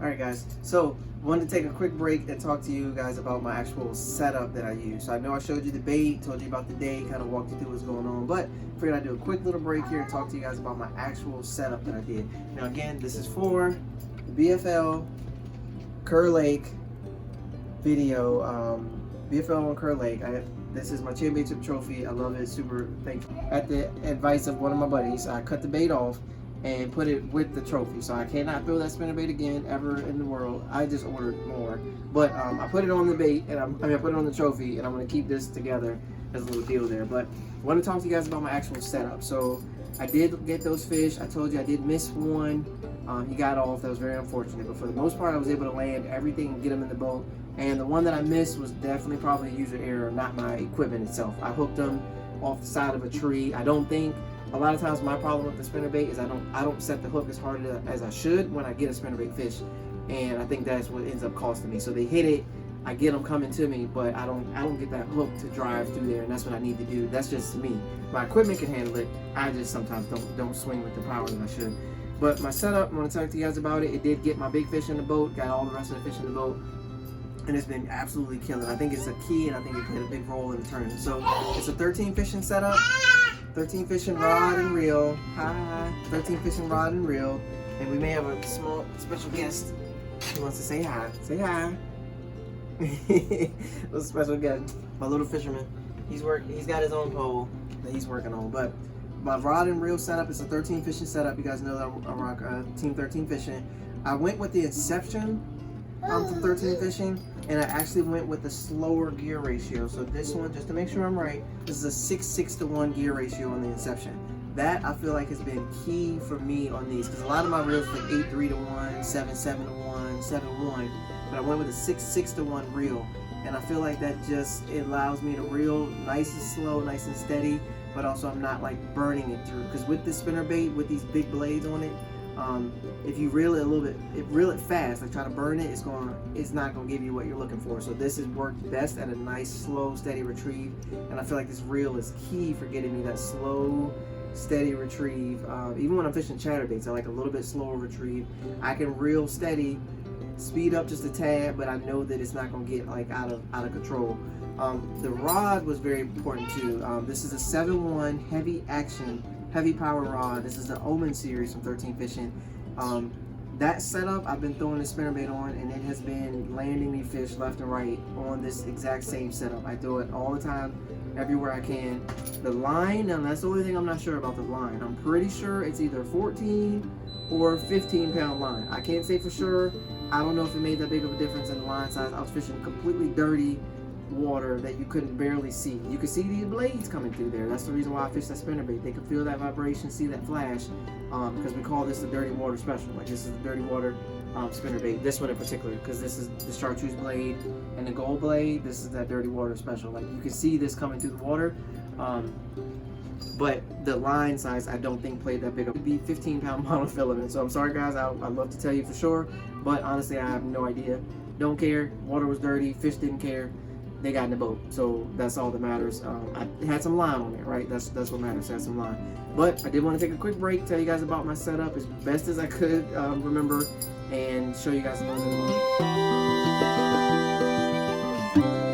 Alright guys, so wanted to take a quick break and talk to you guys about my actual setup that I use. So I know I showed you the bait, told you about the day, kind of walked you through what's going on, but figured I'd do a quick little break here and talk to you guys about my actual setup that I did. Now again, this is for the BFL Kerr Lake video, BFL on Kerr Lake. This is my championship trophy. I love it, super thankful. At the advice of one of my buddies, I cut the bait off and put it with the trophy. So I cannot throw that spinnerbait again ever in the world. I just ordered more. But I put it on the bait, and I put it on the trophy, and I'm gonna keep this together as a little deal there. But I want to talk to you guys about my actual setup. So I did get those fish. I told you I did miss one. He got off, that was very unfortunate. But for the most part, I was able to land everything and get him in the boat. And the one that I missed was definitely probably a user error, not my equipment itself. I hooked him off the side of a tree. I don't think, a lot of times my problem with the spinnerbait is I don't set the hook as hard as I should when I get a spinnerbait fish, and I think that's what ends up costing me. So they hit it, I get them coming to me, but I don't get that hook to drive through there, and that's what I need to do. That's just me. My equipment can handle it. I just sometimes don't swing with the power that I should. But my setup, I want to talk to you guys about it. It did get my big fish in the boat, got all the rest of the fish in the boat, and it's been absolutely killing. I think it's a key, and I think it played a big role in the tournament. So it's a 13 fishing setup. 13 fishing rod and reel. Hi. 13 fishing rod and reel. And we may have a small special guest who wants to say hi. Say hi. A special guest. My little fisherman. He's got his own pole that he's working on. But my rod and reel setup is a 13 fishing setup. You guys know that I rock Team 13 Fishing. I went with the Inception from 13 Fishing, and I actually went with the slower gear ratio. So this one, just to make sure I'm right, this is a 6:6 to 1 gear ratio on the Inception. That I feel like has been key for me on these, because a lot of my reels are like 8:3 to 1, 7:7 to 1, 7:1, but I went with a 6:6 to 1 reel, and I feel like that just, it allows me to reel nice and slow, nice and steady, but also I'm not like burning it through. Because with this spinnerbait, with these big blades on it, if you reel it a little bit, reel it fast, like try to burn it, it's not gonna give you what you're looking for. So this has worked best at a nice, slow, steady retrieve, and I feel like this reel is key for getting me that slow, steady retrieve. Even when I'm fishing chatterbaits, I like a little bit slower retrieve. I can reel steady, speed up just a tad, but I know that it's not gonna get like out of control. The rod was very important too. This is a 7-1 heavy action, heavy power rod. This is the Omen series from 13 Fishing. That setup I've been throwing the spinnerbait on, and it has been landing me fish left and right on this exact same setup. I throw it all the time, everywhere I can. The line, now that's the only thing I'm not sure about the line. I'm pretty sure it's either 14 or 15 pound line. I can't say for sure. I don't know if it made that big of a difference in the line size. I was fishing completely dirty water that you couldn't barely see. You could see these blades coming through there. That's the reason why I fish that spinnerbait. They could feel that vibration, see that flash, because we call this the dirty water special. Like, this is the dirty water spinnerbait. This one in particular, because this is the chartreuse blade and the gold blade. This is that dirty water special. Like, you can see this coming through the water, but the line size I don't think played that big. It would be 15 pound monofilament. So I'm sorry guys, I'd love to tell you for sure, but honestly I have no idea. Don't care. Water was dirty, fish didn't care. They got in the boat, so that's all that matters. I had some line on it, right? That's what matters. I had some line. But I did want to take a quick break, tell you guys about my setup as best as I could remember, and show you guys a little bit more.